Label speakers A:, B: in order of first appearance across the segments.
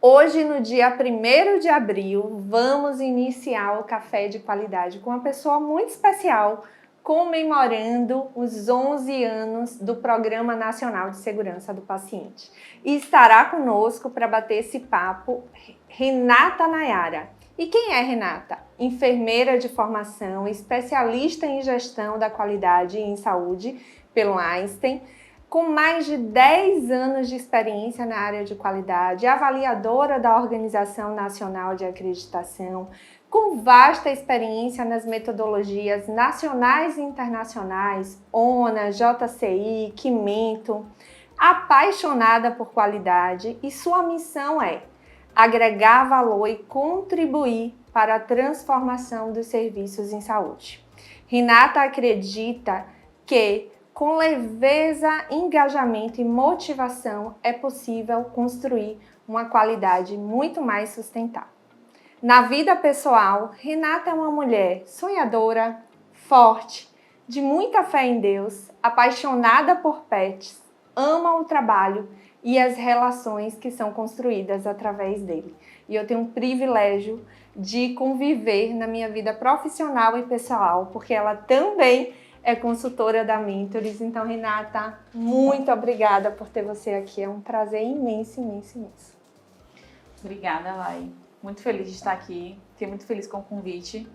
A: Hoje, no dia 1º de abril, vamos iniciar o Café de Qualidade com uma pessoa muito especial, comemorando os 11 anos do Programa Nacional de Segurança do Paciente. E estará conosco para bater esse papo Renata Nayara. E quem é Renata? Enfermeira de formação, especialista em gestão da qualidade em saúde pelo Einstein, com mais de 10 anos de experiência na área de qualidade, avaliadora da Organização Nacional de Acreditação, com vasta experiência nas metodologias nacionais e internacionais, ONA, JCI, Quimento, apaixonada por qualidade, e sua missão é agregar valor e contribuir para a transformação dos serviços em saúde. Renata acredita que com leveza, engajamento e motivação é possível construir uma qualidade muito mais sustentável. Na vida pessoal, Renata é uma mulher sonhadora, forte, de muita fé em Deus, apaixonada por pets, ama o trabalho e as relações que são construídas através dele. E eu tenho um privilégio de conviver na minha vida profissional e pessoal, porque ela também é consultora da Mentors. Então, Renata, muito obrigada por ter você aqui. É um prazer imenso, imenso, imenso.
B: Obrigada, Lai. Muito feliz de estar aqui. Fiquei muito feliz com o convite.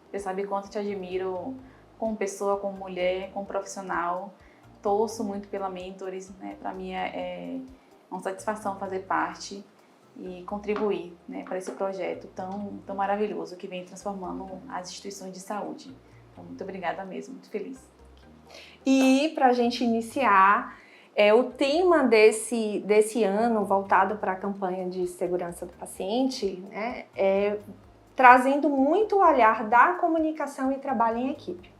B: Você sabe quanto te admiro como pessoa, como mulher, como profissional. Torço muito pela Mentors, né? Para mim é uma satisfação fazer parte e contribuir, né, para esse projeto tão maravilhoso que vem transformando as instituições de saúde. Então, muito obrigada mesmo, muito feliz.
A: E para a gente iniciar, o tema desse ano, voltado para a campanha de segurança do paciente, né, trazendo muito o olhar da comunicação e trabalho em equipe.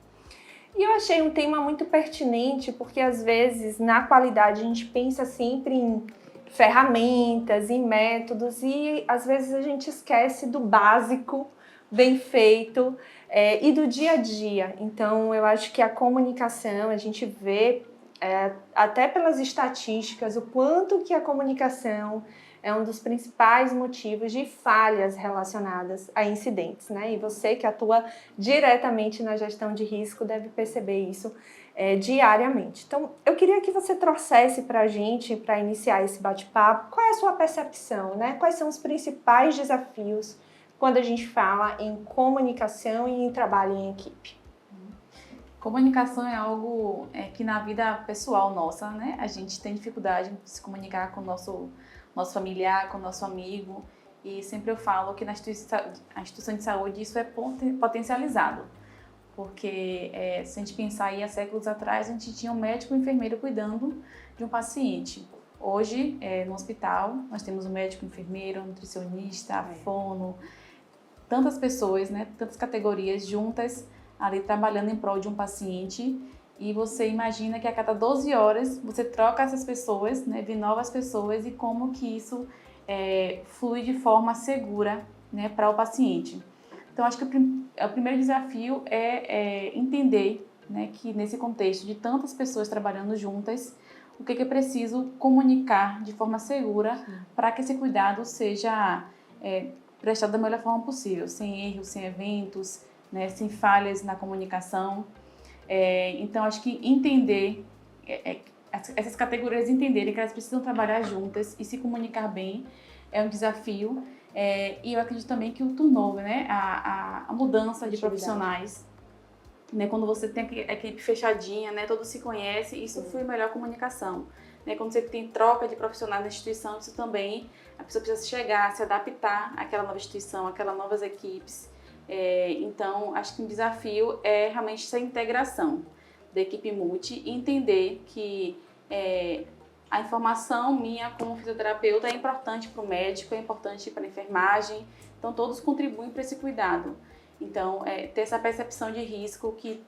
A: E eu achei um tema muito pertinente, porque às vezes na qualidade a gente pensa sempre em ferramentas, em métodos, e às vezes a gente esquece do básico, bem feito, e do dia a dia. Então, eu acho que a comunicação, a gente vê, até pelas estatísticas, o quanto que a comunicação é um dos principais motivos de falhas relacionadas a incidentes, né? E você que atua diretamente na gestão de risco deve perceber isso diariamente. Então, eu queria que você trouxesse para a gente, para iniciar esse bate-papo, qual é a sua percepção, né? Quais são os principais desafios quando a gente fala em comunicação e em trabalho em equipe?
B: Comunicação é algo que na vida pessoal nossa, né, a gente tem dificuldade de se comunicar com o nosso familiar, com o nosso amigo, e sempre eu falo que na instituição de saúde isso é potencializado, porque se a gente pensar aí há séculos atrás, a gente tinha um médico e um enfermeiro cuidando de um paciente. Hoje, no hospital, nós temos um médico, um enfermeiro, um nutricionista, fono, tantas pessoas, né, tantas categorias juntas ali trabalhando em prol de um paciente, e você imagina que a cada 12 horas você troca essas pessoas, né, vê novas pessoas, e como que isso flui de forma segura, né, para o paciente. Então, acho que o primeiro desafio é entender, né, que nesse contexto de tantas pessoas trabalhando juntas, o que é preciso comunicar de forma segura para que esse cuidado seja prestado da melhor forma possível, sem erros, sem eventos, né, sem falhas na comunicação. Então, acho que entender, essas categorias entenderem que elas precisam trabalhar juntas e se comunicar bem é um desafio. E eu acredito também que o turnover, né, a mudança de profissionais, né, quando você tem a equipe fechadinha, né, todos se conhecem, isso flui melhor comunicação. Né, quando você tem troca de profissionais na instituição, isso também, a pessoa precisa chegar, se adaptar àquela nova instituição, àquelas novas equipes. Então, acho que um desafio é realmente essa integração da equipe multi e entender que a informação minha como fisioterapeuta é importante para o médico, é importante para a enfermagem, então todos contribuem para esse cuidado. Então, ter essa percepção de risco que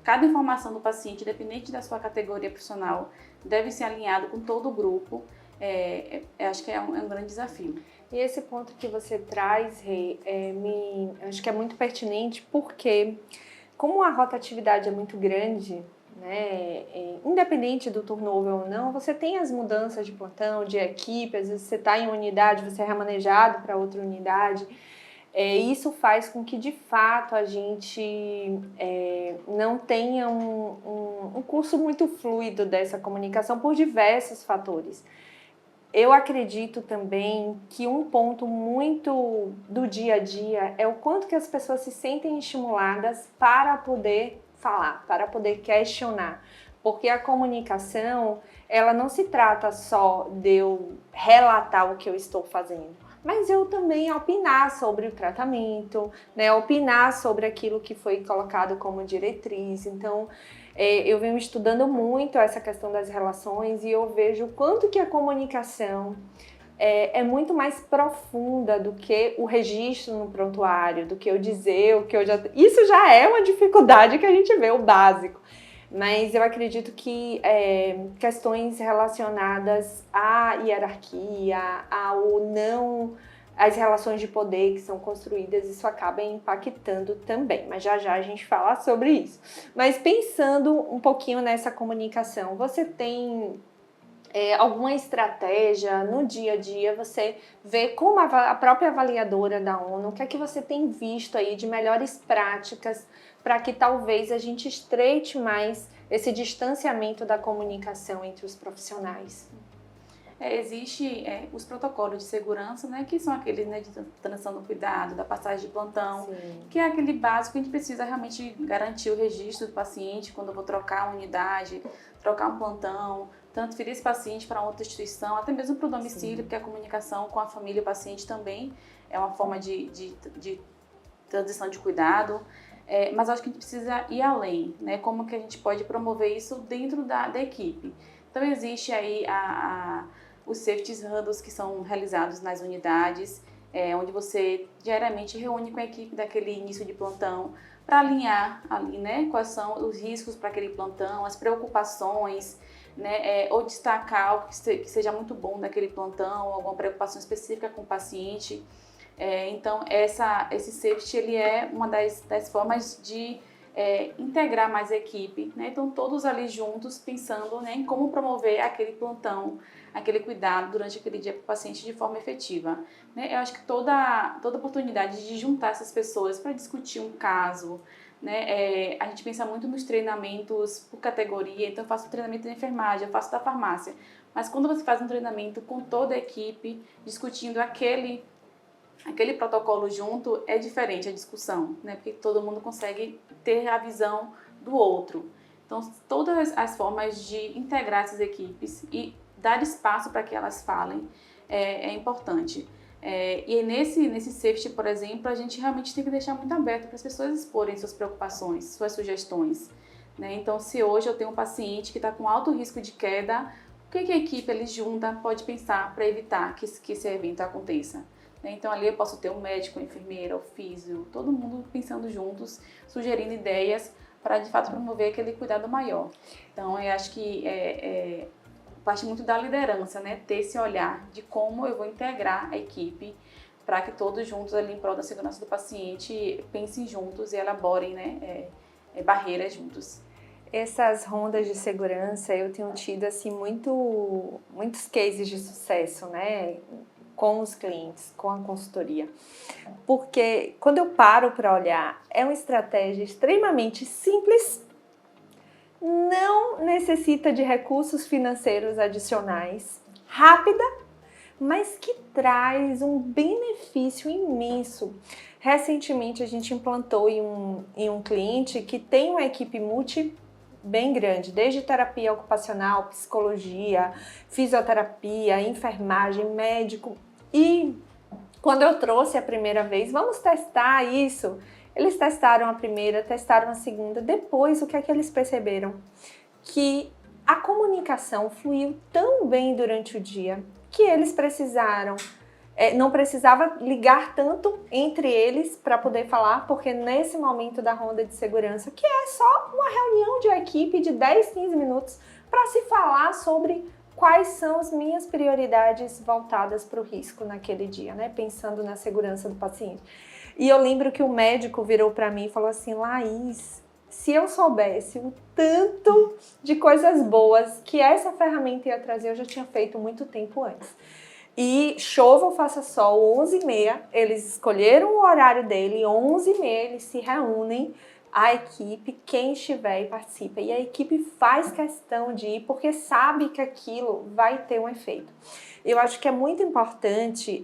B: cada informação do paciente, independente da sua categoria profissional, deve ser alinhado com todo o grupo, acho que é um grande desafio.
A: E esse ponto que você traz, Rê, acho que é muito pertinente, porque como a rotatividade é muito grande, né? Independente do turnover ou não, você tem as mudanças de plantão, de equipe, às vezes você está em uma unidade, você é remanejado para outra unidade. Isso faz com que, de fato, a gente não tenha um curso muito fluido dessa comunicação por diversos fatores. Eu acredito também que um ponto muito do dia a dia é o quanto que as pessoas se sentem estimuladas para poder falar, para poder questionar. Porque a comunicação, ela não se trata só de eu relatar o que eu estou fazendo, mas eu também opinar sobre o tratamento, né? Opinar sobre aquilo que foi colocado como diretriz. Então, eu venho estudando muito essa questão das relações e eu vejo o quanto que a comunicação é muito mais profunda do que o registro no prontuário, do que eu dizer o que eu já... Isso já é uma dificuldade que a gente vê, o básico. Mas eu acredito que questões relacionadas à hierarquia, ao não... as relações de poder que são construídas, isso acaba impactando também, mas já já a gente fala sobre isso. Mas pensando um pouquinho nessa comunicação, você tem alguma estratégia no dia a dia, você vê como a própria avaliadora da ONU, o que é que você tem visto aí de melhores práticas para que talvez a gente estreite mais esse distanciamento da comunicação entre os profissionais?
B: Existe os protocolos de segurança, né, que são aqueles, né, de transição do cuidado, da passagem de plantão,
A: Sim.
B: que é aquele básico que a gente precisa realmente garantir o registro do paciente quando eu vou trocar uma unidade, trocar um plantão, transferir esse paciente para outra instituição, até mesmo para o domicílio,
A: Sim.
B: porque a comunicação com a família e o paciente também é uma forma de transição de cuidado. Mas acho que a gente precisa ir além, né? Como que a gente pode promover isso dentro da equipe. Então existe aí os safety huddles que são realizados nas unidades, onde você diariamente reúne com a equipe daquele início de plantão para alinhar ali, né, quais são os riscos para aquele plantão, as preocupações, né, ou destacar algo que seja muito bom daquele plantão, alguma preocupação específica com o paciente. Então esse safety ele é uma das formas de integrar mais a equipe, né? Então todos ali juntos pensando, né, em como promover aquele plantão, aquele cuidado durante aquele dia para o paciente de forma efetiva, né? Eu acho que toda oportunidade de juntar essas pessoas para discutir um caso, né? A gente pensa muito nos treinamentos por categoria, então eu faço treinamento da enfermagem, eu faço da farmácia, mas quando você faz um treinamento com toda a equipe, discutindo aquele protocolo junto, é diferente a discussão, né? Porque todo mundo consegue ter a visão do outro. Então, todas as formas de integrar essas equipes e dar espaço para que elas falem é importante. E nesse safety, por exemplo, a gente realmente tem que deixar muito aberto para as pessoas exporem suas preocupações, suas sugestões, né? Então, se hoje eu tenho um paciente que está com alto risco de queda, o que a equipe ali junta pode pensar para evitar que esse evento aconteça? Então ali eu posso ter um médico, uma enfermeira, o físio, todo mundo pensando juntos, sugerindo ideias para de fato promover aquele cuidado maior. Então eu acho que parte muito da liderança, né? Ter esse olhar de como eu vou integrar a equipe para que todos juntos ali em prol da segurança do paciente pensem juntos e elaborem, né, barreiras juntos.
A: Essas rondas de segurança eu tenho tido assim muitos cases de sucesso, né? Com os clientes, com a consultoria. Porque quando eu paro para olhar, é uma estratégia extremamente simples, não necessita de recursos financeiros adicionais, rápida, mas que traz um benefício imenso. Recentemente a gente implantou em um cliente que tem uma equipe bem grande, desde terapia ocupacional, psicologia, fisioterapia, enfermagem, médico. E quando eu trouxe a primeira vez, vamos testar isso. Eles testaram a primeira, testaram a segunda. Depois, o que é que eles perceberam? Que a comunicação fluiu tão bem durante o dia que eles precisaram não precisava ligar tanto entre eles para poder falar, porque nesse momento da ronda de segurança, que é só uma reunião de equipe de 10, 15 minutos para se falar sobre quais são as minhas prioridades voltadas para o risco naquele dia, né? Pensando na segurança do paciente. E eu lembro que o médico virou para mim e falou assim: Laís, se eu soubesse o tanto de coisas boas que essa ferramenta ia trazer, eu já tinha feito muito tempo antes. E chova ou faça sol, 11h30, eles escolheram o horário dele, 11h30 eles se reúnem, a equipe, quem estiver e participa. E a equipe faz questão de ir porque sabe que aquilo vai ter um efeito. Eu acho que é muito importante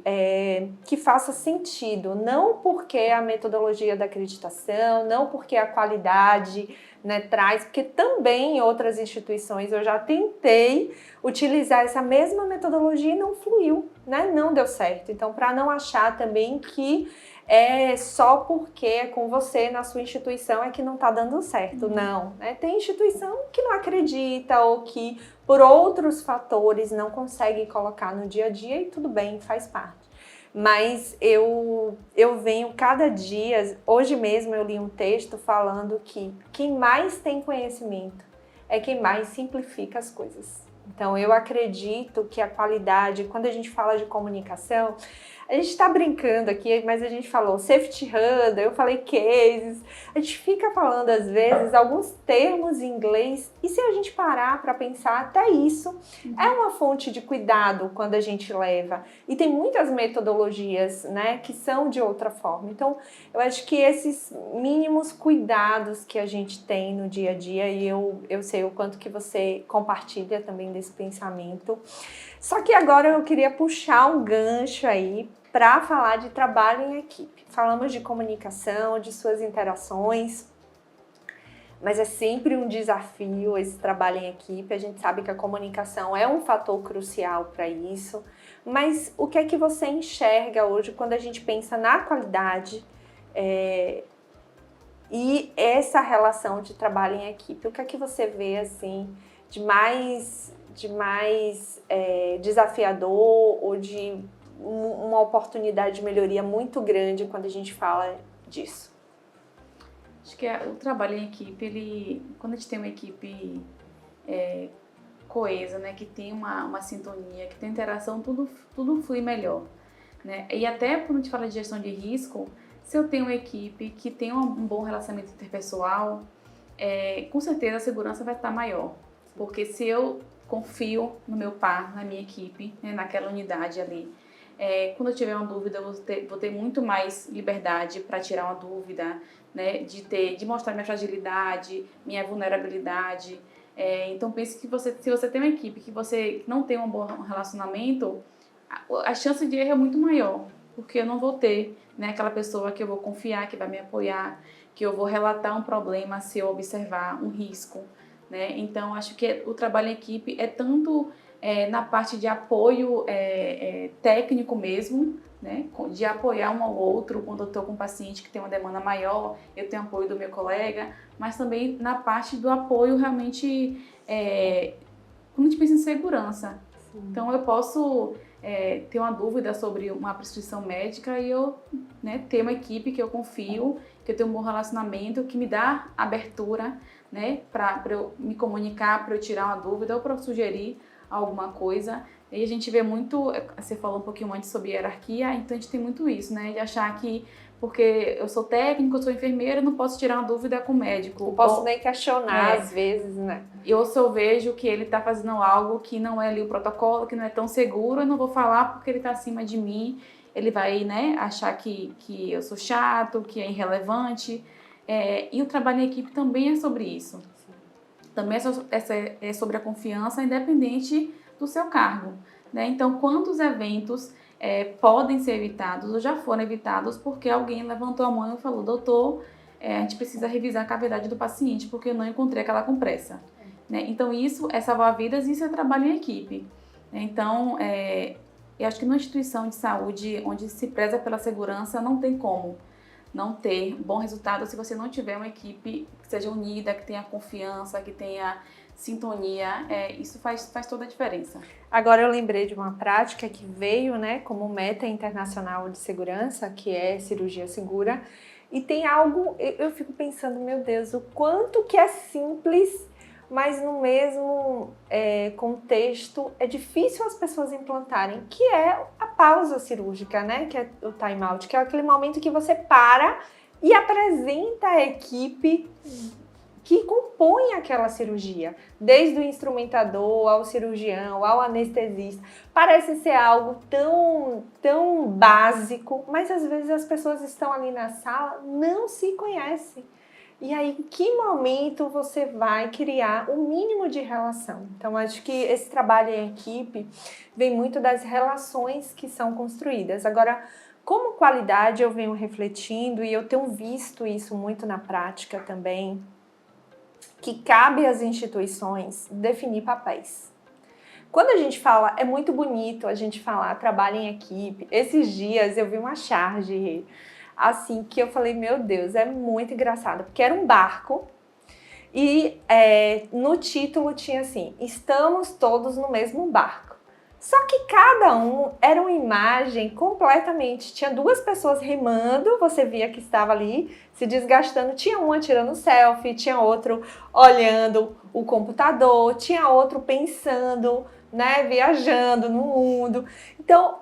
A: que faça sentido, não porque a metodologia da acreditação, não porque a qualidade, né, traz, porque também em outras instituições eu já tentei utilizar essa mesma metodologia e não fluiu, né, não deu certo. Então, para não achar também que é só porque é com você na sua instituição é que não está dando certo, não. Né? Tem instituição que não acredita ou que por outros fatores não consegue colocar no dia a dia e tudo bem, faz parte. Mas eu venho cada dia, hoje mesmo eu li um texto falando que quem mais tem conhecimento é quem mais simplifica as coisas. Então eu acredito que a qualidade, quando a gente fala de comunicação, a gente está brincando aqui, mas a gente falou safety huddle, eu falei cases, a gente fica falando às vezes alguns termos em inglês e se a gente parar para pensar, até isso é uma fonte de cuidado quando a gente leva. E tem muitas metodologias, né, que são de outra forma. Então, eu acho que esses mínimos cuidados que a gente tem no dia a dia, e eu sei o quanto que você compartilha também desse pensamento. Só que agora eu queria puxar um gancho aí para falar de trabalho em equipe. Falamos de comunicação, de suas interações, mas é sempre um desafio esse trabalho em equipe. A gente sabe que a comunicação é um fator crucial para isso, mas o que é que você enxerga hoje quando a gente pensa na qualidade e essa relação de trabalho em equipe? O que é que você vê assim de mais desafiador ou de uma oportunidade de melhoria muito grande quando a gente fala disso?
B: Acho que o trabalho em equipe, quando a gente tem uma equipe coesa, né, que tem uma sintonia, que tem interação, tudo flui melhor. Né? E até quando a gente fala de gestão de risco, se eu tenho uma equipe que tem um bom relacionamento interpessoal, com certeza a segurança vai estar maior. Porque se eu confio no meu par, na minha equipe, né, naquela unidade ali, quando eu tiver uma dúvida, eu vou ter muito mais liberdade para tirar uma dúvida, né, de mostrar minha fragilidade, minha vulnerabilidade. Então, pense que se você tem uma equipe que você não tem um bom relacionamento, a chance de erro é muito maior, porque eu não vou ter, né, aquela pessoa que eu vou confiar, que vai me apoiar, que eu vou relatar um problema se eu observar um risco. Né? Então, acho que o trabalho em equipe é tanto na parte de apoio técnico mesmo, né? De apoiar um ao outro quando eu estou com um paciente que tem uma demanda maior, eu tenho apoio do meu colega, mas também na parte do apoio realmente, quando a gente pensa em segurança. Sim. Então, eu posso ter uma dúvida sobre uma prescrição médica e eu, né, ter uma equipe que eu confio, que eu tenho um bom relacionamento, que me dá abertura, né, para eu me comunicar, para eu tirar uma dúvida ou para eu sugerir alguma coisa. E a gente vê muito, você falou um pouquinho antes sobre hierarquia, então a gente tem muito isso, né, de achar que porque eu sou técnico, eu sou enfermeira, eu não posso tirar uma dúvida com o médico.
A: Não posso nem questionar às vezes, né?
B: Eu se eu vejo que ele está fazendo algo que não é ali o protocolo, que não é tão seguro, eu não vou falar porque ele está acima de mim, ele vai, né, achar que eu sou chato, que é irrelevante. E o trabalho em equipe também é sobre isso. Também é sobre a confiança, independente do seu cargo. Né? Então, quantos eventos podem ser evitados ou já foram evitados porque alguém levantou a mão e falou: doutor, a gente precisa revisar a cavidade do paciente porque eu não encontrei aquela compressa. Né? Então, isso é salvar vidas e isso é trabalho em equipe. Então, eu acho que numa instituição de saúde onde se preza pela segurança, não tem como não ter bom resultado se você não tiver uma equipe que seja unida, que tenha confiança, que tenha sintonia. Isso faz toda a diferença.
A: Agora eu lembrei de uma prática que veio, né, como meta internacional de segurança, que é cirurgia segura, e tem algo, eu fico pensando, meu Deus, o quanto que é simples, mas no mesmo contexto é difícil as pessoas implantarem, que é a pausa cirúrgica, né? Que é o time out, que é aquele momento que você para e apresenta a equipe que compõem aquela cirurgia, desde o instrumentador ao cirurgião, ao anestesista. Parece ser algo tão básico, mas às vezes as pessoas estão ali na sala, não se conhecem. E aí, em que momento você vai criar o mínimo de relação? Então, acho que esse trabalho em equipe vem muito das relações que são construídas. Agora, como qualidade, eu venho refletindo e eu tenho visto isso muito na prática também, que cabe às instituições definir papéis. Quando a gente fala, é muito bonito a gente falar trabalho em equipe. Esses dias eu vi uma charge assim que eu falei, meu Deus, é muito engraçado, porque era um barco e no título tinha assim, estamos todos no mesmo barco. Só que cada um era uma imagem completamente, tinha duas pessoas remando, você via que estava ali se desgastando, tinha uma tirando selfie, tinha outro olhando o computador, tinha outro pensando, né, viajando no mundo. Então,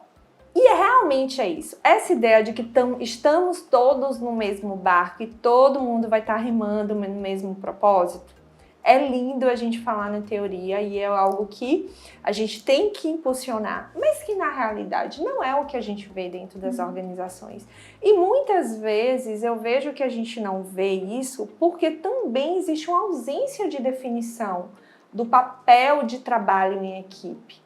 A: realmente é isso. Essa ideia de que estamos todos no mesmo barco e todo mundo vai estar remando no mesmo propósito, é lindo a gente falar na teoria e é algo que a gente tem que impulsionar, mas que na realidade não é o que a gente vê dentro das organizações. E muitas vezes eu vejo que a gente não vê isso porque também existe uma ausência de definição do papel de trabalho em equipe.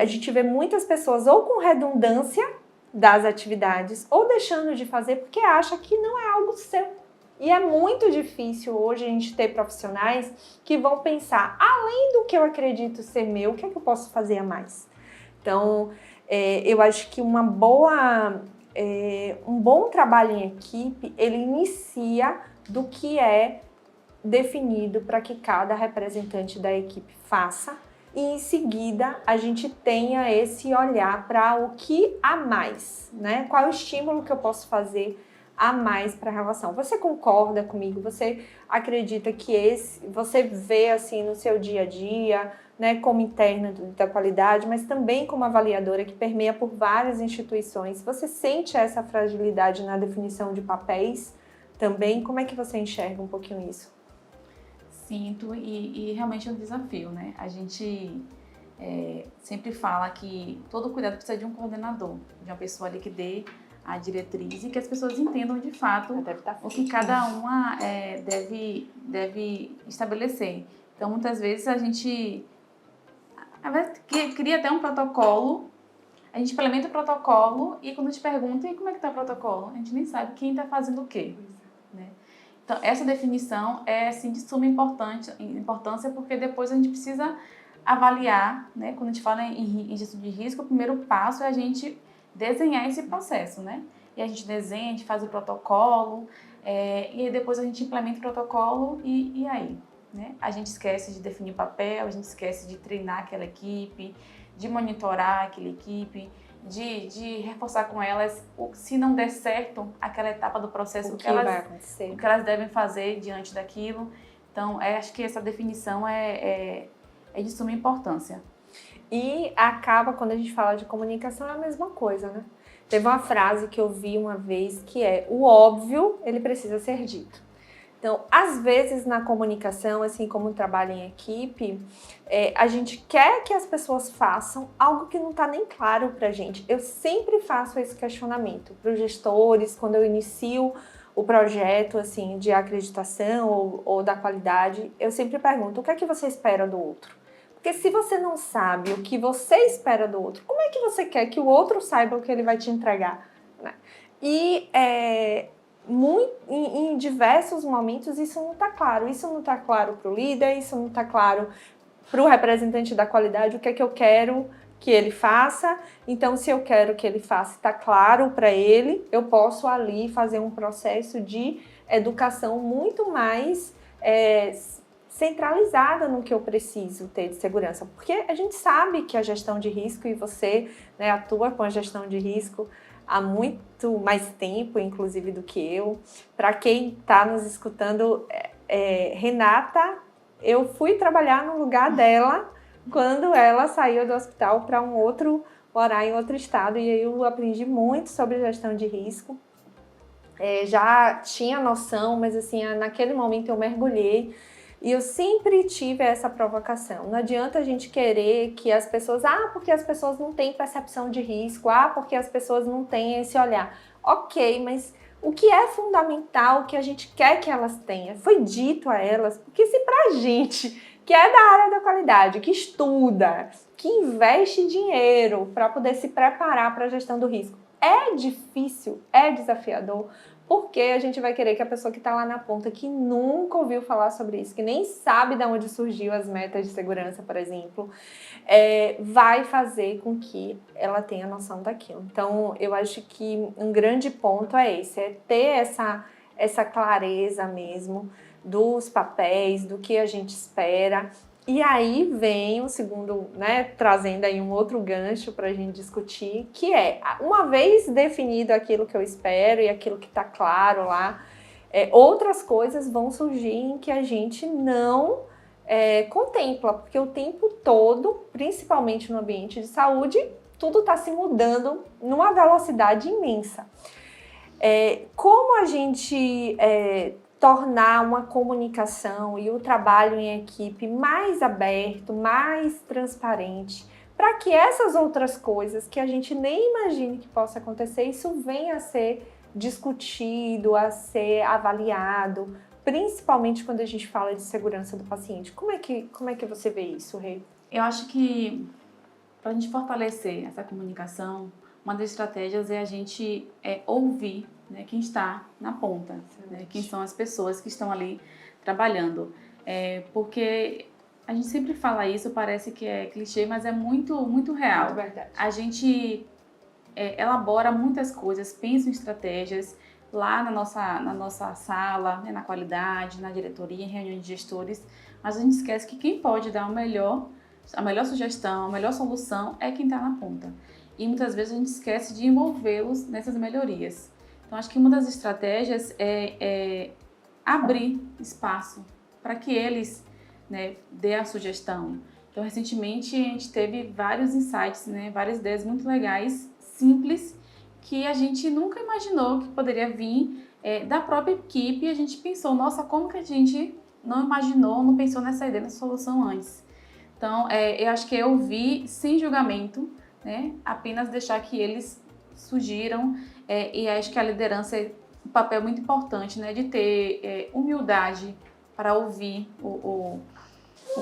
A: A gente vê muitas pessoas ou com redundância das atividades ou deixando de fazer porque acha que não é algo seu. E é muito difícil hoje a gente ter profissionais que vão pensar, além do que eu acredito ser meu, o que é que eu posso fazer a mais? Então, eu acho que um bom trabalho em equipe, ele inicia do que é definido para que cada representante da equipe faça, e em seguida a gente tenha esse olhar para o que há mais, né? Qual é o estímulo que eu posso fazer a mais para a relação? Você concorda comigo? Você acredita que você vê assim no seu dia a dia, né, como interna da qualidade, mas também como avaliadora que permeia por várias instituições, você sente essa fragilidade na definição de papéis também? Como é que você enxerga um pouquinho isso?
B: Sinto e realmente é um desafio, né? A gente sempre fala que todo cuidado precisa de um coordenador, de uma pessoa ali que dê a diretriz e que as pessoas entendam de fato o que cada uma deve estabelecer. Então, muitas vezes a gente cria até um protocolo, a gente implementa o protocolo e quando te pergunta, e como é que está o protocolo? A gente nem sabe quem está fazendo o quê, né? Então, essa definição é assim, de suma importância porque depois a gente precisa avaliar, né? Quando a gente fala em gestão de risco, o primeiro passo é a gente desenhar esse processo, né? E a gente desenha, a gente faz o protocolo, e depois a gente implementa o protocolo e aí, né? A gente esquece de definir papel, a gente esquece de treinar aquela equipe, de monitorar aquela equipe, de reforçar com elas, se não der certo aquela etapa do processo, o que elas devem fazer diante daquilo. Então, acho que essa definição é de suma importância.
A: E acaba, quando a gente fala de comunicação, é a mesma coisa, né? Teve uma frase que eu vi uma vez que é: o óbvio, ele precisa ser dito. Então, às vezes na comunicação, assim como trabalho em equipe, a gente quer que as pessoas façam algo que não está nem claro para a gente. Eu sempre faço esse questionamento para os gestores, quando eu inicio o projeto assim, de acreditação ou da qualidade, eu sempre pergunto: o que é que você espera do outro? Porque se você não sabe o que você espera do outro, como é que você quer que o outro saiba o que ele vai te entregar? Né? E em diversos momentos isso não está claro. Isso não está claro para o líder, isso não está claro para o representante da qualidade, o que é que eu quero que ele faça. Então, se eu quero que ele faça, está claro para ele, eu posso ali fazer um processo de educação muito mais centralizada no que eu preciso ter de segurança. Porque a gente sabe que a gestão de risco, e você, né, atua com a gestão de risco há muito mais tempo, inclusive, do que eu. Para quem está nos escutando, Renata, eu fui trabalhar no lugar dela quando ela saiu do hospital para morar em outro estado, e aí eu aprendi muito sobre gestão de risco. já tinha noção, mas assim, naquele momento eu mergulhei e eu sempre tive essa provocação. Não adianta a gente querer que as pessoas, porque as pessoas não têm percepção de risco, porque as pessoas não têm esse olhar. Ok, mas o que é fundamental, o que a gente quer que elas tenham, foi dito a elas, porque se pra gente, que é da área da qualidade, que estuda, que investe dinheiro para poder se preparar para a gestão do risco, é difícil, é desafiador, porque a gente vai querer que a pessoa que está lá na ponta, que nunca ouviu falar sobre isso, que nem sabe de onde surgiu as metas de segurança, por exemplo, vai fazer com que ela tenha noção daquilo. Então, eu acho que um grande ponto é esse, é ter essa clareza mesmo dos papéis, do que a gente espera. E aí vem o segundo, né, trazendo aí um outro gancho para a gente discutir, que é, uma vez definido aquilo que eu espero e aquilo que está claro lá, outras coisas vão surgir em que a gente não contempla, porque o tempo todo, principalmente no ambiente de saúde, tudo está se mudando numa velocidade imensa. Como a gente tornar uma comunicação e o trabalho em equipe mais aberto, mais transparente, para que essas outras coisas que a gente nem imagine que possa acontecer, isso venha a ser discutido, a ser avaliado, principalmente quando a gente fala de segurança do paciente. Como é que você vê isso, Rê?
B: Eu acho que para a gente fortalecer essa comunicação, uma das estratégias é a gente ouvir, né, quem está na ponta, né, quem são as pessoas que estão ali trabalhando. Porque a gente sempre fala isso, parece que é clichê, mas é muito, muito real.
A: Muito verdade.
B: A gente elabora muitas coisas, pensa em estratégias lá na nossa sala, né, na qualidade, na diretoria, em reunião de gestores, mas a gente esquece que quem pode dar a melhor sugestão, a melhor solução é quem está na ponta. E muitas vezes a gente esquece de envolvê-los nessas melhorias. Então, acho que uma das estratégias é abrir espaço para que eles, né, dê a sugestão. Então, recentemente, a gente teve vários insights, né, várias ideias muito legais, simples, que a gente nunca imaginou que poderia vir da própria equipe. E a gente pensou, nossa, como que a gente não imaginou, não pensou nessa ideia, nessa solução antes? Então, eu acho que é ouvir sem julgamento, né? Apenas deixar que eles sugiram, e acho que a liderança é um papel muito importante, né? De ter humildade para ouvir o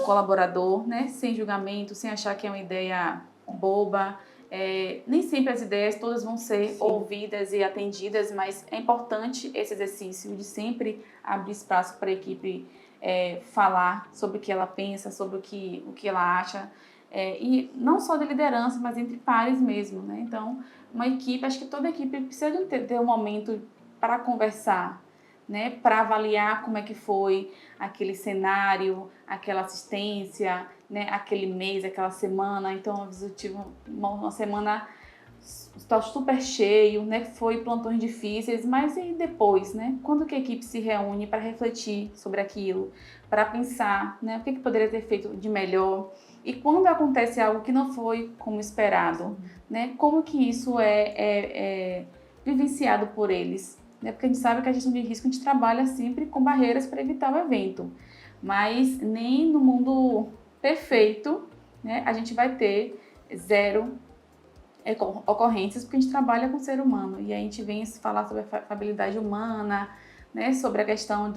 B: colaborador, né? Sem julgamento, sem achar que é uma ideia boba. Nem sempre as ideias todas vão ser ouvidas e atendidas, mas é importante esse exercício de sempre abrir espaço para a equipe falar sobre o que ela pensa, sobre o que ela acha, e não só de liderança, mas entre pares mesmo, né? Então, uma equipe, acho que toda equipe precisa de ter um momento para conversar, né? Para avaliar como é que foi aquele cenário, aquela assistência, né? Aquele mês, aquela semana. Então, eu tive uma semana está super cheio, né? Foi plantões difíceis, mas e depois, né? Quando que a equipe se reúne para refletir sobre aquilo, para pensar, né? O que poderia ter feito de melhor? E quando acontece algo que não foi como esperado, né? Como que isso é vivenciado por eles? Né? Porque a gente sabe que a gestão de risco a gente trabalha sempre com barreiras para evitar o evento, mas nem no mundo perfeito, né? A gente vai ter zero ocorrências, porque a gente trabalha com o ser humano e a gente vem falar sobre a falabilidade humana, né, sobre a questão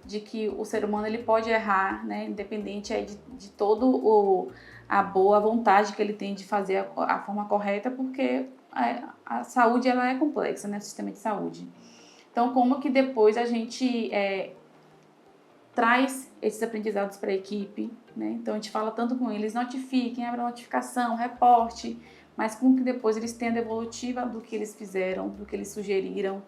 B: de que o ser humano ele pode errar, né, independente de todo a boa vontade que ele tem de fazer a forma correta, porque a saúde ela é complexa, né, o sistema de saúde. Então, como que depois a gente traz esses aprendizados para a equipe, né? Então, a gente fala tanto com eles, notifiquem, abra notificação, reporte, mas como que depois eles têm a devolutiva do que eles fizeram, do que eles sugeriram.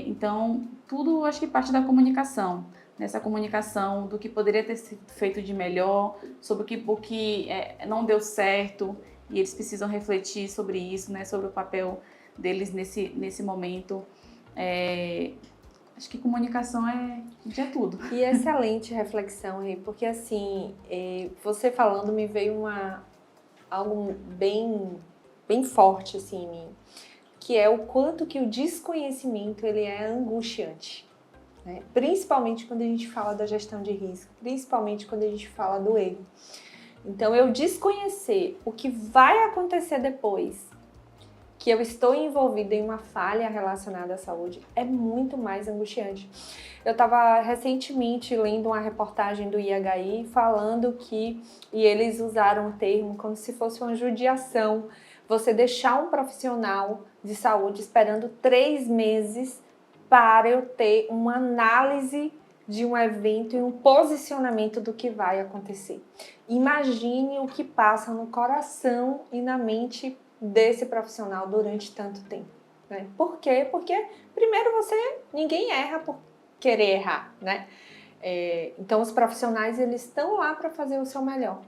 B: Então, tudo acho que parte da comunicação, nessa comunicação do que poderia ter sido feito de melhor, sobre o que não deu certo, e eles precisam refletir sobre isso, né, sobre o papel deles nesse momento. Acho que comunicação é tudo.
A: E excelente reflexão, Rê, porque assim, você falando me veio algo bem forte assim em mim, que é o quanto que o desconhecimento ele é angustiante, né? Principalmente quando a gente fala da gestão de risco, principalmente quando a gente fala do erro. Então, eu desconhecer o que vai acontecer depois que eu estou envolvida em uma falha relacionada à saúde é muito mais angustiante. Eu estava recentemente lendo uma reportagem do IHI falando que, e eles usaram o termo como se fosse uma judiação, você deixar um profissional de saúde esperando 3 meses para eu ter uma análise de um evento e um posicionamento do que vai acontecer. Imagine o que passa no coração e na mente desse profissional durante tanto tempo, né? Por quê? Porque primeiro ninguém erra por querer errar, né? Então os profissionais eles estão lá para fazer o seu melhor.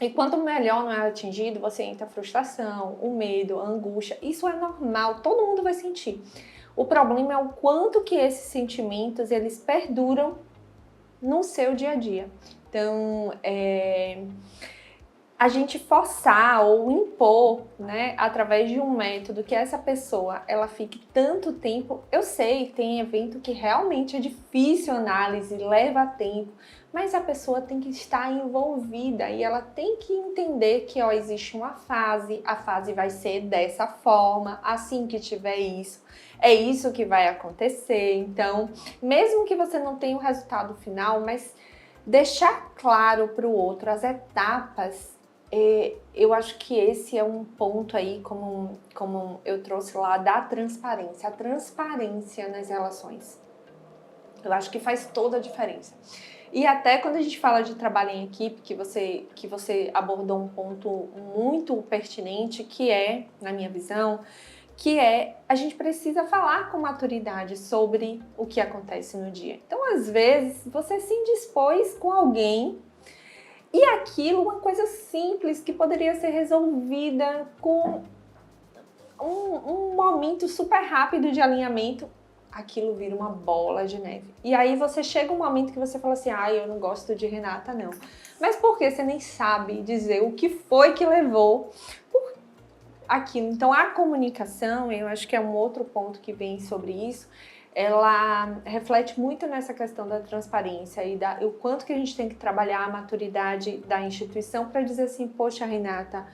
A: E quanto o melhor não é atingido, você entra a frustração, o medo, a angústia. Isso é normal, todo mundo vai sentir. O problema é o quanto que esses sentimentos eles perduram no seu dia a dia. Então, a gente forçar ou impor, né, através de um método que essa pessoa ela fique tanto tempo, eu sei, tem evento que realmente é difícil análise, leva tempo, mas a pessoa tem que estar envolvida e ela tem que entender que existe uma fase, a fase vai ser dessa forma, assim que tiver isso, é isso que vai acontecer. Então, mesmo que você não tenha o resultado final, mas deixar claro para o outro as etapas, eu acho que esse é um ponto aí, como eu trouxe lá, da transparência. A transparência nas relações. Eu acho que faz toda a diferença. E até quando a gente fala de trabalho em equipe, que você abordou um ponto muito pertinente, que é, na minha visão, que é a gente precisa falar com maturidade sobre o que acontece no dia. Então, às vezes, você se indispôs com alguém e aquilo, uma coisa simples que poderia ser resolvida com um momento super rápido de alinhamento, aquilo vira uma bola de neve. E aí você chega um momento que você fala assim, eu não gosto de Renata, não. Mas por que você nem sabe dizer o que foi que levou por aquilo? Então a comunicação, eu acho que é um outro ponto que vem sobre isso, ela reflete muito nessa questão da transparência e o quanto que a gente tem que trabalhar a maturidade da instituição para dizer assim, poxa, Renata,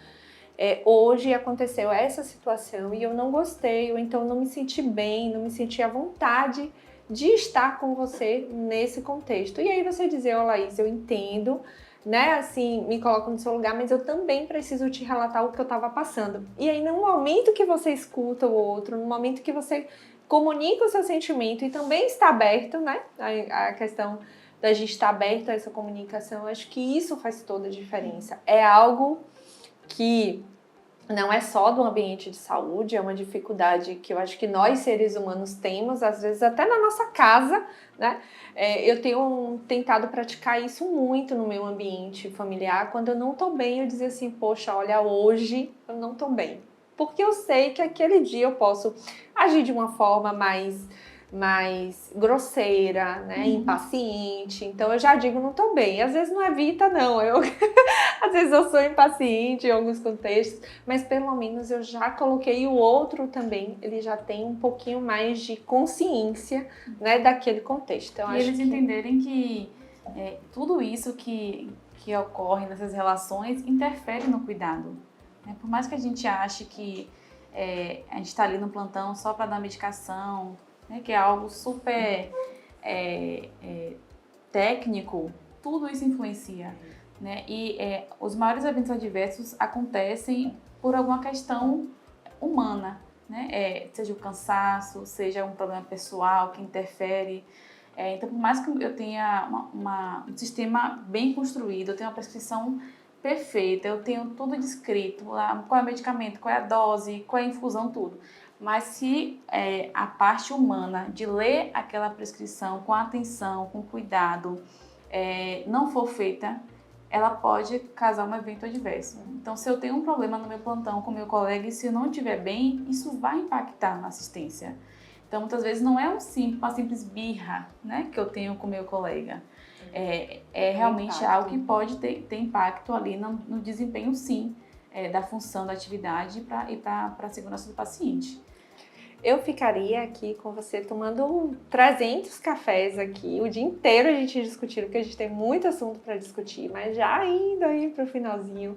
A: hoje aconteceu essa situação e eu não gostei, ou então não me senti bem, não me senti à vontade de estar com você nesse contexto. E aí você dizer, Laís, eu entendo, né, assim, me coloco no seu lugar, mas eu também preciso te relatar o que eu estava passando. E aí no momento que você escuta o outro, no momento que você comunica o seu sentimento e também está aberto, né, a questão da gente estar aberto a essa comunicação, eu acho que isso faz toda a diferença. É algo que não é só do ambiente de saúde, é uma dificuldade que eu acho que nós seres humanos temos, às vezes até na nossa casa, né? Eu tenho tentado praticar isso muito no meu ambiente familiar. Quando eu não tô bem, eu dizer assim, poxa, olha, hoje eu não tô bem. Porque eu sei que aquele dia eu posso agir de uma forma mais grosseira, né, impaciente. Então eu já digo, não tô bem. Às vezes não evita, não. Às vezes eu sou impaciente em alguns contextos, mas pelo menos eu já coloquei o outro também, ele já tem um pouquinho mais de consciência, né, daquele contexto. Então,
B: e eles entenderem que tudo isso que ocorre nessas relações interfere no cuidado. Né? Por mais que a gente ache que a gente está ali no plantão só para dar medicação, né, que é algo super técnico, tudo isso influencia. Né? E os maiores eventos adversos acontecem por alguma questão humana, né? Seja o cansaço, seja um problema pessoal que interfere. Então, por mais que eu tenha um sistema bem construído, eu tenho uma prescrição perfeita, eu tenho tudo descrito, qual é o medicamento, qual é a dose, qual é a infusão, tudo. Mas se a parte humana de ler aquela prescrição com atenção, com cuidado, não for feita, ela pode causar um evento adverso. Então, se eu tenho um problema no meu plantão com meu colega e se eu não estiver bem, isso vai impactar na assistência. Então, muitas vezes não é uma simples birra, né, que eu tenho com meu colega. É realmente algo que pode ter impacto ali no desempenho, sim, da função da atividade e para a segurança do paciente.
A: eu ficaria aqui com você tomando 300 cafés aqui, o dia inteiro a gente discutindo, porque a gente tem muito assunto para discutir, mas já indo aí para o finalzinho.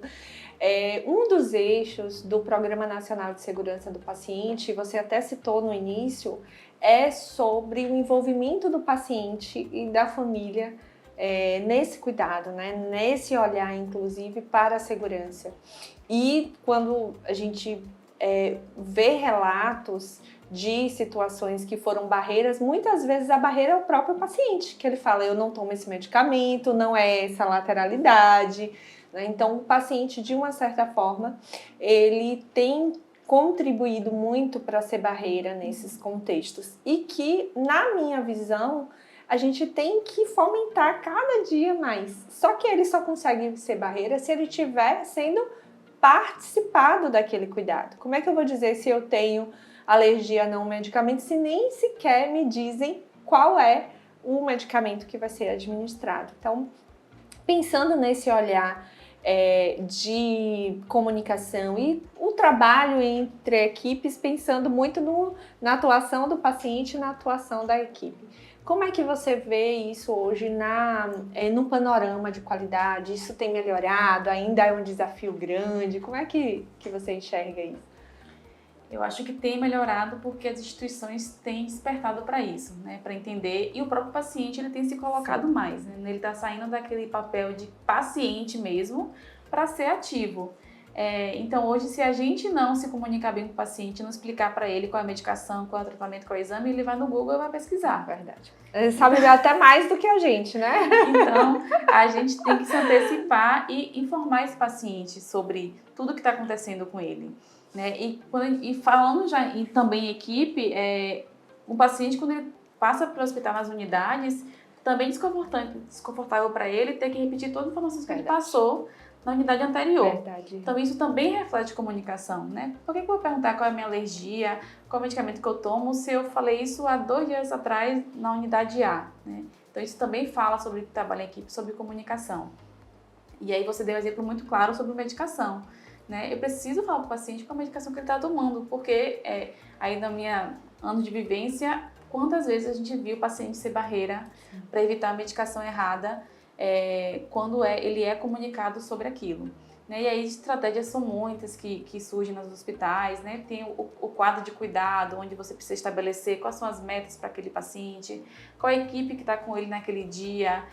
A: Um dos eixos do Programa Nacional de Segurança do Paciente, você até citou no início, é sobre o envolvimento do paciente e da família nesse cuidado, né? Nesse olhar, inclusive, para a segurança. E quando a gente vê relatos de situações que foram barreiras, muitas vezes a barreira é o próprio paciente, que ele fala, eu não tomo esse medicamento, não é essa lateralidade, né? Então, o paciente, de uma certa forma, ele tem contribuído muito para ser barreira nesses contextos. E que, na minha visão, a gente tem que fomentar cada dia mais. Só que ele só consegue ser barreira se ele estiver sendo participado daquele cuidado. Como é que eu vou dizer se eu tenho alergia a não medicamento se nem sequer me dizem qual é o medicamento que vai ser administrado? Então, pensando nesse olhar de comunicação e o trabalho entre equipes, pensando muito na atuação do paciente e na atuação da equipe. Como é que você vê isso hoje no panorama de qualidade? Isso tem melhorado? Ainda é um desafio grande? Como é que você enxerga isso?
B: Eu acho que tem melhorado porque as instituições têm despertado para isso, né, para entender, e o próprio paciente ele tem se colocado mais, né? Ele está saindo daquele papel de paciente mesmo para ser ativo. Então hoje, se a gente não se comunicar bem com o paciente, não explicar para ele qual é a medicação, qual é o tratamento, qual é o exame, ele vai no Google e vai pesquisar.
A: Verdade. Ele sabe até mais do que a gente, né?
B: Então a gente tem que se antecipar e informar esse paciente sobre tudo que está acontecendo com ele. Né? E falando já também em equipe, o paciente, quando ele passa para o hospital nas unidades, também é desconfortável para ele ter que repetir todas as informações que ele passou na unidade anterior.
A: Verdade.
B: Então isso também reflete comunicação, né? Por que eu vou perguntar qual é a minha alergia, qual é o medicamento que eu tomo, se eu falei isso há 2 dias atrás na unidade A, né? Então isso também fala sobre trabalho em equipe, sobre comunicação. E aí você deu um exemplo muito claro sobre medicação. Né? Eu preciso falar para o paciente qual a medicação que ele está tomando, porque aí na minha ano de vivência, quantas vezes a gente viu o paciente ser barreira para evitar a medicação errada quando ele é comunicado sobre aquilo. Né? E aí estratégias são muitas que surgem nos hospitais, né? Tem o quadro de cuidado, onde você precisa estabelecer quais são as metas para aquele paciente, qual a equipe que está com ele naquele dia,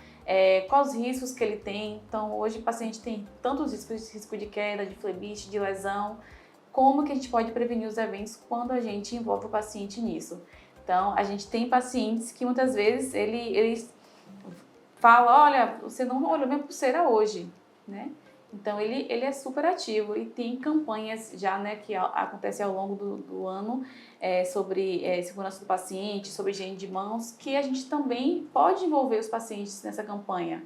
B: quais os riscos que ele tem. Então, hoje o paciente tem tantos riscos, risco de queda, de flebite, de lesão. Como que a gente pode prevenir os eventos quando a gente envolve o paciente nisso? Então, a gente tem pacientes que muitas vezes eles falam, olha, você não olhou minha pulseira hoje, né? Então, ele é super ativo e tem campanhas já, né, que acontecem ao longo do ano sobre segurança do paciente, sobre higiene de mãos, que a gente também pode envolver os pacientes nessa campanha.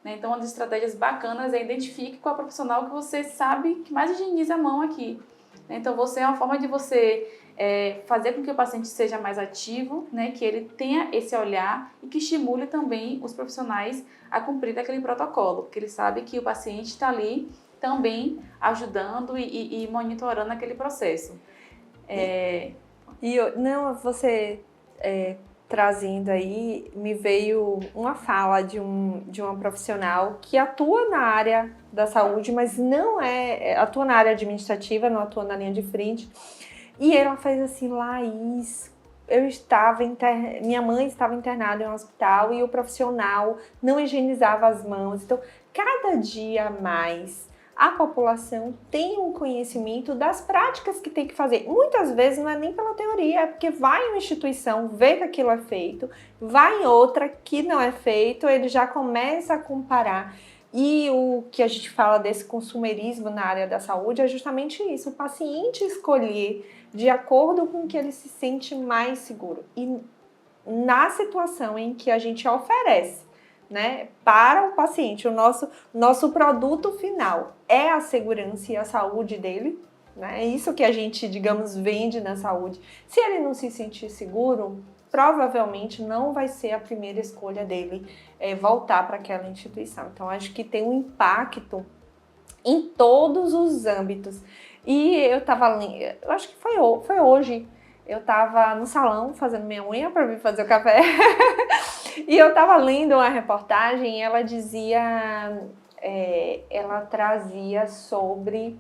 B: Né? Então, uma das estratégias bacanas é identifique qual é o profissional que você sabe que mais higieniza a mão aqui. Né? Então, é uma forma de você fazer com que o paciente seja mais ativo, né, que ele tenha esse olhar e que estimule também os profissionais a cumprir aquele protocolo, porque ele sabe que o paciente está ali também ajudando e monitorando aquele processo.
A: Você trazendo aí, me veio uma fala de uma profissional que atua na área da saúde, mas não atua na área administrativa, não atua na linha de frente. E ela fez assim, Laís, minha mãe estava internada em um hospital e o profissional não higienizava as mãos. Então, cada dia mais, a população tem um conhecimento das práticas que tem que fazer. Muitas vezes não é nem pela teoria, é porque vai em uma instituição, vê que aquilo é feito, vai em outra que não é feito, ele já começa a comparar. E o que a gente fala desse consumerismo na área da saúde é justamente isso, o paciente escolher de acordo com o que ele se sente mais seguro. E na situação em que a gente oferece, né, para o paciente, o nosso produto final é a segurança e a saúde dele, né? É isso que a gente, digamos, vende na saúde. Se ele não se sentir seguro, provavelmente não vai ser a primeira escolha dele voltar para aquela instituição. Então, acho que tem um impacto em todos os âmbitos. E eu estava lendo, eu acho que foi hoje, eu estava no salão fazendo minha unha para vir fazer o café e eu estava lendo uma reportagem e ela dizia, ela trazia sobre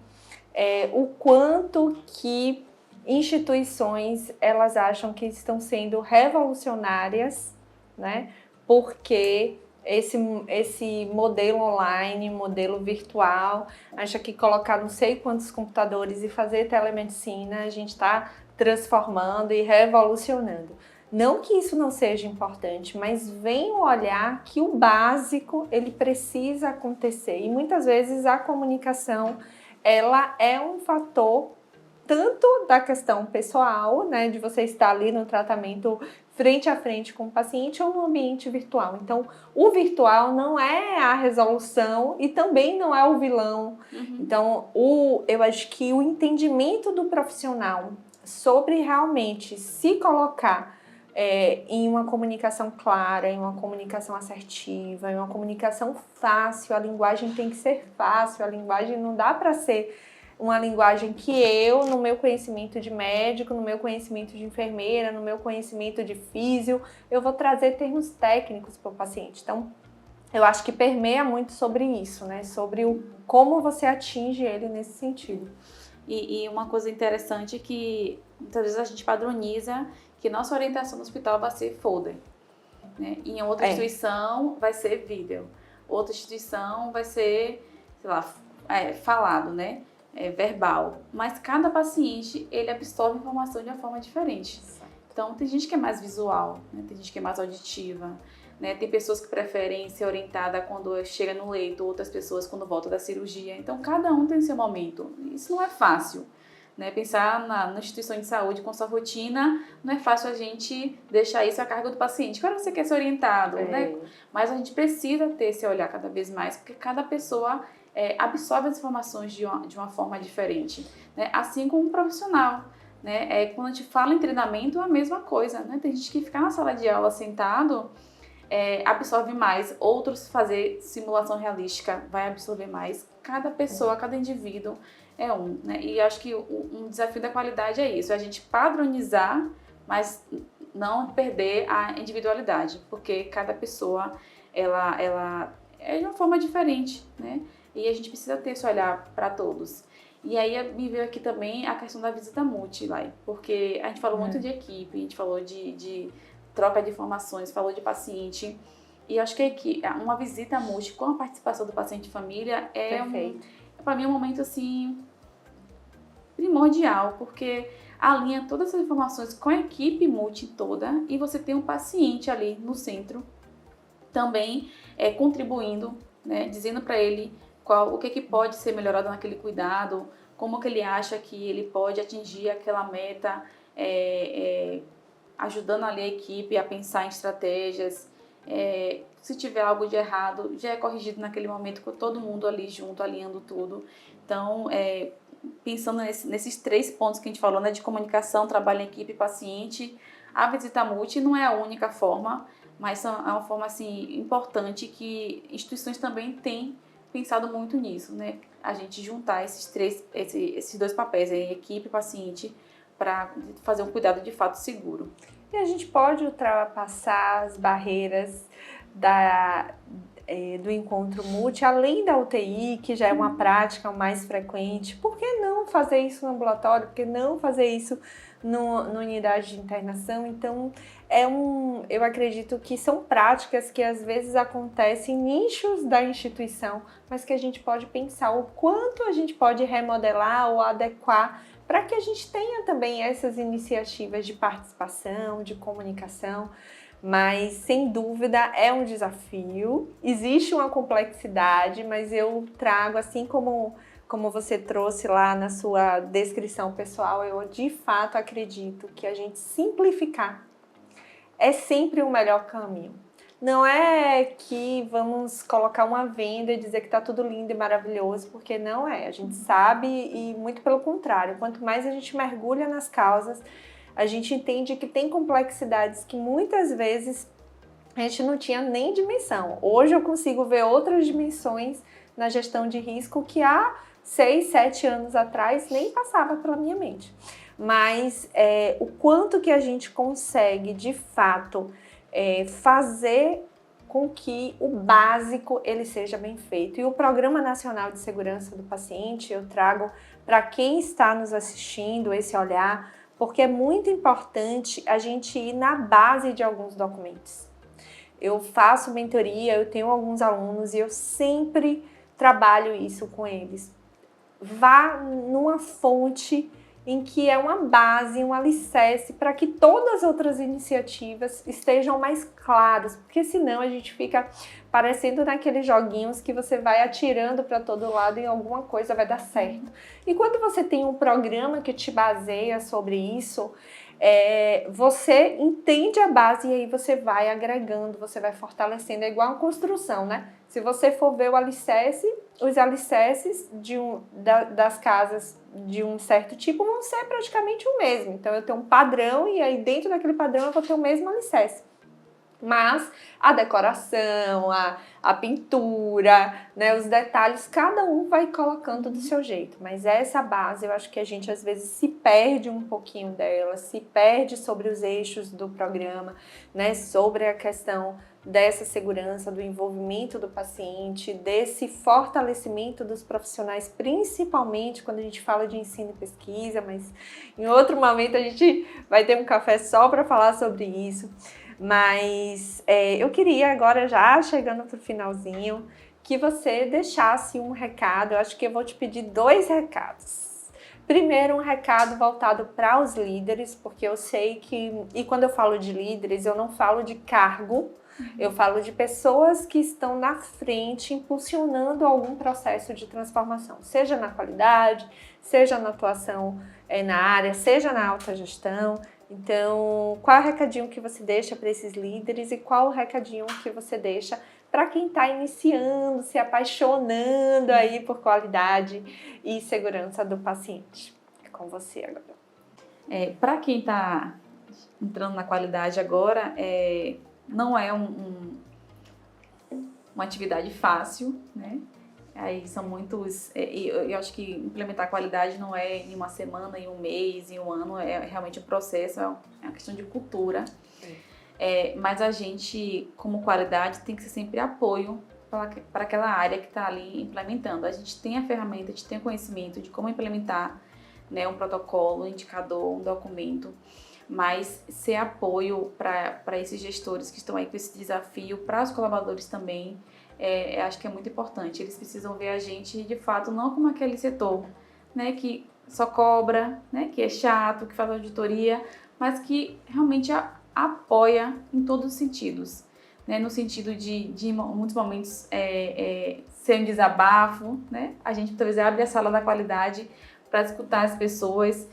A: o quanto que instituições elas acham que estão sendo revolucionárias, né? Porque esse modelo online, modelo virtual, acha que colocar não sei quantos computadores e fazer telemedicina, a gente está transformando e revolucionando. Não que isso não seja importante, mas vem o olhar que o básico ele precisa acontecer. E muitas vezes a comunicação ela é um fator tanto da questão pessoal, né, de você estar ali no tratamento frente a frente com o paciente ou no ambiente virtual. Então, o virtual não é a resolução e também não é o vilão. Então, eu acho que o entendimento do profissional sobre realmente se colocar em uma comunicação clara, em uma comunicação assertiva, em uma comunicação fácil, a linguagem tem que ser fácil, a linguagem não dá para ser uma linguagem que eu, no meu conhecimento de médico, no meu conhecimento de enfermeira, no meu conhecimento de físio, eu vou trazer termos técnicos para o paciente. Então, eu acho que permeia muito sobre isso, né? Sobre como você atinge ele nesse sentido.
B: E uma coisa interessante é que muitas vezes a gente padroniza que nossa orientação no hospital vai ser folder, né? Em outra instituição vai ser vídeo, outra instituição vai ser, sei lá, falado, né? Verbal, mas cada paciente ele absorve informação de uma forma diferente. Então tem gente que é mais visual, né? Tem gente que é mais auditiva, né? Tem pessoas que preferem ser orientada quando chega no leito, outras pessoas quando volta da cirurgia. Então cada um tem seu momento. Isso não é fácil, né? Pensar na instituição de saúde com sua rotina, não é fácil a gente deixar isso a cargo do paciente. Claro que você quer ser orientado, né? Mas a gente precisa ter esse olhar cada vez mais, porque cada pessoa absorve as informações de uma forma diferente, né? Assim como um profissional, né? Quando a gente fala em treinamento, é a mesma coisa, né? Tem gente que fica na sala de aula sentado, absorve mais, outros fazer simulação realística vai absorver mais. Cada pessoa, cada indivíduo é né? E acho que um desafio da qualidade é isso, é a gente padronizar, mas não perder a individualidade, porque cada pessoa, ela é de uma forma diferente, né? E a gente precisa ter esse olhar para todos. E aí me veio aqui também a questão da visita multi, Lai, porque a gente falou muito de equipe, a gente falou de troca de informações, falou de paciente. E acho que uma visita multi com a participação do paciente e família para mim, um momento assim primordial, porque alinha todas essas informações com a equipe multi toda e você tem um paciente ali no centro também contribuindo, né, dizendo para ele o que pode ser melhorado naquele cuidado, como que ele acha que ele pode atingir aquela meta, ajudando ali a equipe a pensar em estratégias. Se tiver algo de errado, já é corrigido naquele momento com todo mundo ali junto, alinhando tudo. Então, pensando nesses 3 pontos que a gente falou, né, de comunicação, trabalho em equipe e paciente, a visita multi não é a única forma, mas é uma forma assim, importante que instituições também têm pensado muito nisso, né? A gente juntar esses 2 papéis, equipe e paciente, para fazer um cuidado de fato seguro.
A: E a gente pode ultrapassar as barreiras do encontro multi, além da UTI, que já é uma prática mais frequente. Por que não fazer isso no ambulatório? Por que não fazer isso na unidade de internação? Então, eu acredito que são práticas que às vezes acontecem em nichos da instituição, mas que a gente pode pensar o quanto a gente pode remodelar ou adequar para que a gente tenha também essas iniciativas de participação, de comunicação. Mas, sem dúvida, é um desafio, existe uma complexidade, mas eu trago, assim como você trouxe lá na sua descrição pessoal, eu de fato acredito que a gente simplificar é sempre o melhor caminho. Não é que vamos colocar uma venda e dizer que está tudo lindo e maravilhoso, porque não é. A gente sabe e muito pelo contrário, quanto mais a gente mergulha nas causas, a gente entende que tem complexidades que muitas vezes a gente não tinha nem dimensão. Hoje eu consigo ver outras dimensões na gestão de risco que há 6, 7 anos atrás nem passava pela minha mente. mas o quanto que a gente consegue, de fato, fazer com que o básico ele seja bem feito. E o Programa Nacional de Segurança do Paciente, eu trago para quem está nos assistindo esse olhar, porque é muito importante a gente ir na base de alguns documentos. Eu faço mentoria, eu tenho alguns alunos e eu sempre trabalho isso com eles. Vá numa fonte em que é uma base, um alicerce para que todas as outras iniciativas estejam mais claras, porque senão a gente fica parecendo naqueles joguinhos que você vai atirando para todo lado e alguma coisa vai dar certo. E quando você tem um programa que te baseia sobre isso, você entende a base e aí você vai agregando, você vai fortalecendo. É igual uma construção, né? Se você for ver o alicerce, os alicerces das casas de um certo tipo vão ser praticamente o mesmo. Então, eu tenho um padrão e aí dentro daquele padrão eu vou ter o mesmo alicerce. Mas a decoração, a pintura, né, os detalhes, cada um vai colocando do seu jeito. Mas essa base, eu acho que a gente às vezes se perde um pouquinho dela, se perde sobre os eixos do programa, né, sobre a questão dessa segurança, do envolvimento do paciente, desse fortalecimento dos profissionais, principalmente quando a gente fala de ensino e pesquisa, mas em outro momento a gente vai ter um café só para falar sobre isso. Mas eu queria agora, já chegando para o finalzinho, que você deixasse um recado. Eu acho que eu vou te pedir 2 recados. Primeiro, um recado voltado para os líderes, porque eu sei que, e quando eu falo de líderes, eu não falo de cargo, eu falo de pessoas que estão na frente, impulsionando algum processo de transformação, seja na qualidade, seja na atuação na área, seja na alta gestão. Então, qual é o recadinho que você deixa para esses líderes e qual o recadinho que você deixa para quem está iniciando, se apaixonando aí por qualidade e segurança do paciente? É com você agora.
B: Para quem está entrando na qualidade agora, não é uma atividade fácil, né? Aí são muitos. Eu acho que implementar qualidade não é em uma semana, em um mês, em um ano, é realmente um processo, é uma questão de cultura. Mas a gente, como qualidade, tem que ser sempre apoio para aquela área que está ali implementando. A gente tem a ferramenta, a gente tem o conhecimento de como implementar, né, um protocolo, um indicador, um documento, mas ser apoio para esses gestores que estão aí com esse desafio, para os colaboradores também. Acho que é muito importante. Eles precisam ver a gente, de fato, não como aquele setor, né, que só cobra, né, que é chato, que faz auditoria, mas que realmente apoia em todos os sentidos, né, no sentido de em muitos momentos ser um desabafo, né, a gente talvez abre a sala da qualidade para escutar as pessoas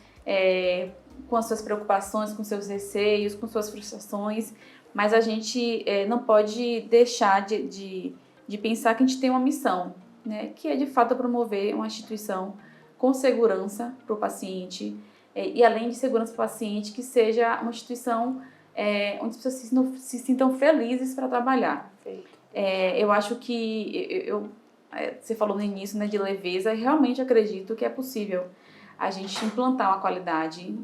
B: com as suas preocupações, com seus receios, com suas frustrações, mas a gente não pode deixar de pensar que a gente tem uma missão, né, que é de fato promover uma instituição com segurança para o paciente e além de segurança para o paciente, que seja uma instituição onde as pessoas se sintam felizes para trabalhar. Eu acho que, você falou no início, né, de leveza, realmente acredito que é possível a gente implantar uma qualidade,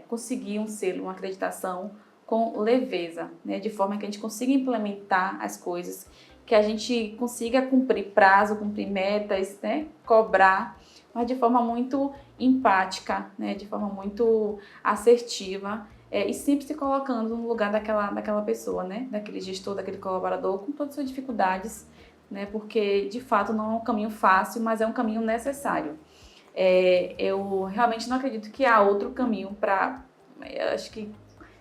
B: conseguir um selo, uma acreditação com leveza, né, de forma que a gente consiga implementar as coisas, que a gente consiga cumprir prazo, cumprir metas, né, cobrar, mas de forma muito empática, né, de forma muito assertiva, e sempre se colocando no lugar daquela pessoa, né, daquele gestor, daquele colaborador, com todas as suas dificuldades, né, porque de fato não é um caminho fácil, mas é um caminho necessário. Eu realmente não acredito que há outro caminho para... Acho que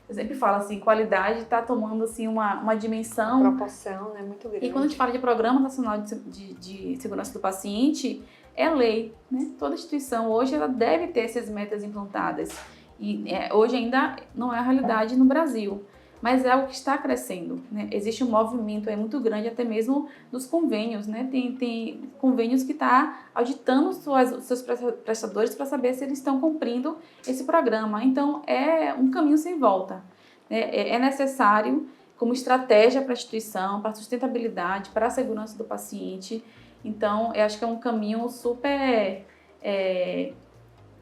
B: eu sempre falo assim, qualidade está tomando assim uma dimensão...
A: Uma proporção, né, muito grande.
B: E quando a gente fala de Programa Nacional de Segurança do Paciente, é lei, né? Toda instituição hoje ela deve ter essas metas implantadas. E hoje ainda não é a realidade no Brasil, mas é algo que está crescendo, né? Existe um movimento aí muito grande, até mesmo dos convênios, né? Tem convênios que estão auditando os seus prestadores para saber se eles estão cumprindo esse programa. Então, é um caminho sem volta, né? É necessário como estratégia para a instituição, para a sustentabilidade, para a segurança do paciente. Então, eu acho que é um caminho super...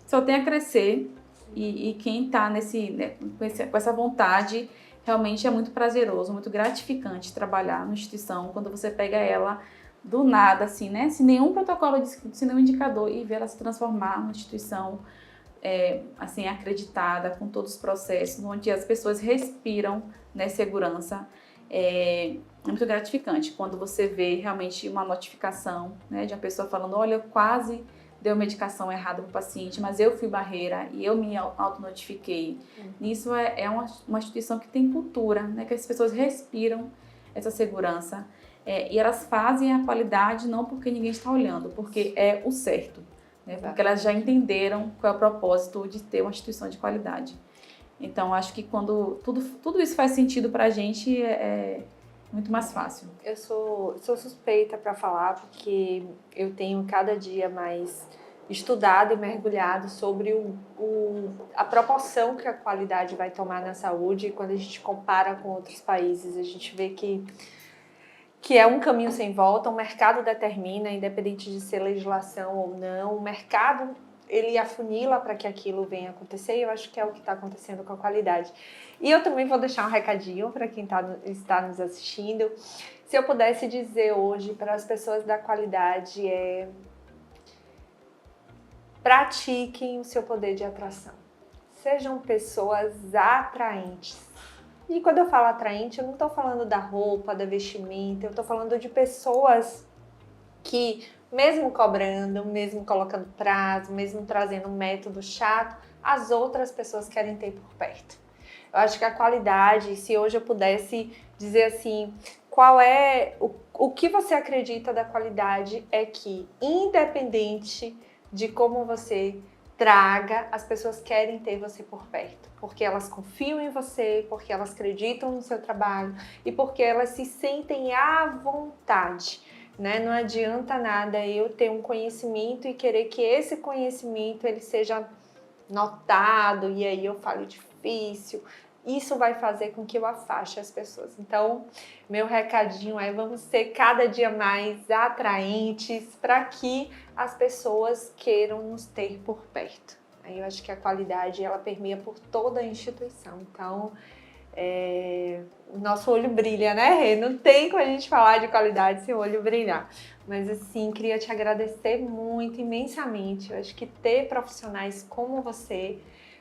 B: só tem a crescer. E quem está com essa vontade, realmente é muito prazeroso, muito gratificante trabalhar numa instituição quando você pega ela do nada, assim, né? Sem nenhum protocolo, sem nenhum indicador, e ver ela se transformar numa instituição assim, acreditada, com todos os processos, onde as pessoas respiram, né, segurança. É muito gratificante quando você vê realmente uma notificação, né, de uma pessoa falando, olha, eu quase deu medicação errada para o paciente, mas eu fui barreira e eu me autonotifiquei. Isso é uma instituição que tem cultura, né, que as pessoas respiram essa segurança. E elas fazem a qualidade não porque ninguém está olhando, porque é o certo, né, porque elas já entenderam qual é o propósito de ter uma instituição de qualidade. Então, acho que quando tudo isso faz sentido para a gente, é muito mais fácil.
A: Eu sou suspeita para falar, porque eu tenho cada dia mais estudado e mergulhado sobre a proporção que a qualidade vai tomar na saúde. E quando a gente compara com outros países, a gente vê que é um caminho sem volta. O mercado determina, independente de ser legislação ou não, o mercado ele afunila para que aquilo venha acontecer, e eu acho que é o que está acontecendo com a qualidade. E eu também vou deixar um recadinho para quem está nos assistindo. Se eu pudesse dizer hoje para as pessoas da qualidade pratiquem o seu poder de atração. Sejam pessoas atraentes. E quando eu falo atraente, eu não estou falando da roupa, da vestimenta, eu estou falando de pessoas que, mesmo cobrando, mesmo colocando prazo, mesmo trazendo um método chato, as outras pessoas querem ter por perto. Eu acho que a qualidade, se hoje eu pudesse dizer assim, qual é o que você acredita da qualidade, é que, independente de como você traga, as pessoas querem ter você por perto, porque elas confiam em você, porque elas acreditam no seu trabalho e porque elas se sentem à vontade. Né? Não adianta nada eu ter um conhecimento e querer que esse conhecimento ele seja notado e aí eu falo difícil. Isso vai fazer com que eu afaste as pessoas. Então, meu recadinho é: vamos ser cada dia mais atraentes para que as pessoas queiram nos ter por perto. Aí eu acho que a qualidade ela permeia por toda a instituição. Então, o nosso olho brilha, né, Rê? Não tem como a gente falar de qualidade sem o olho brilhar. Mas, assim, queria te agradecer muito, imensamente. Eu acho que ter profissionais como você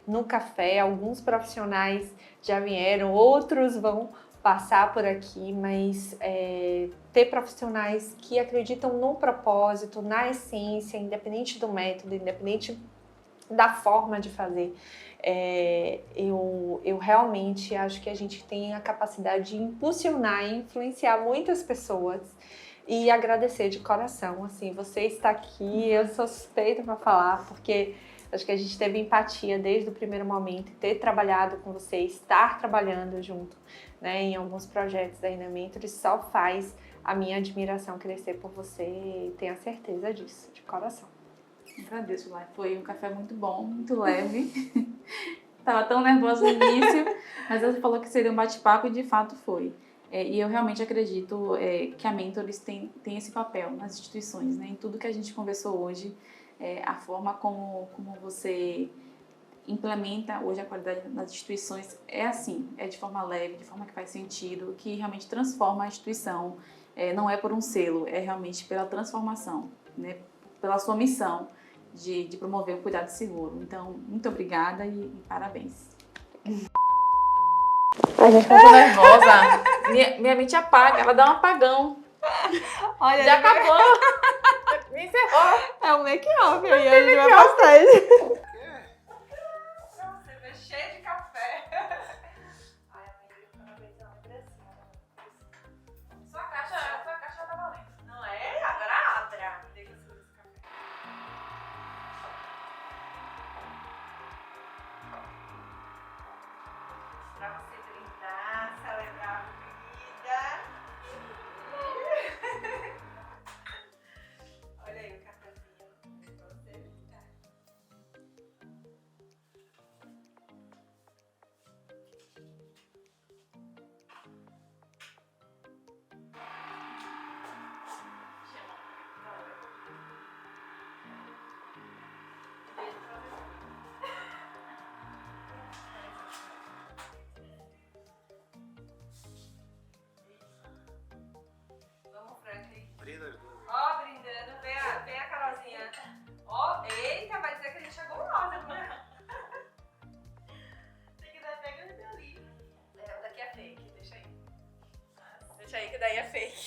A: no café, alguns profissionais já vieram, outros vão passar por aqui, mas ter profissionais que acreditam no propósito, na essência, independente do método, independente da forma de fazer. Eu realmente acho que a gente tem a capacidade de impulsionar e influenciar muitas pessoas e agradecer de coração. Assim, você está aqui, eu sou suspeita para falar, porque acho que a gente teve empatia desde o primeiro momento, ter trabalhado com você, estar trabalhando junto, né, em alguns projetos da Inamentors, só faz a minha admiração crescer por você, tenha certeza disso, de coração.
B: Agradeço, Lai. Foi um café muito bom, muito leve. Tava tão nervosa no início, mas ela falou que seria um bate-papo e de fato foi. E eu realmente acredito que a Mentors tem esse papel nas instituições, né? Em tudo que a gente conversou hoje, a forma como você implementa hoje a qualidade nas instituições é assim, é de forma leve, de forma que faz sentido, que realmente transforma a instituição. Não é por um selo, é realmente pela transformação, né? Pela sua missão de promover o cuidado seguro. Então, muito obrigada e parabéns. A gente tá muito nervosa. Minha mente apaga, ela dá um apagão.
A: Olha,
B: já acabou. Me encerrou.
A: É um make-off aí, a gente vai postar ele. Você vê cheio de café. Ai, amiga, parabéns, é uma impressão. Sua caixa tá valendo. Não é? Agora abra. Deixa eu subir esse café. Pra você brindar, celebrar a vida. Olha aí o cafezinho pra você brindar.
C: Deixa aí que daí é fake.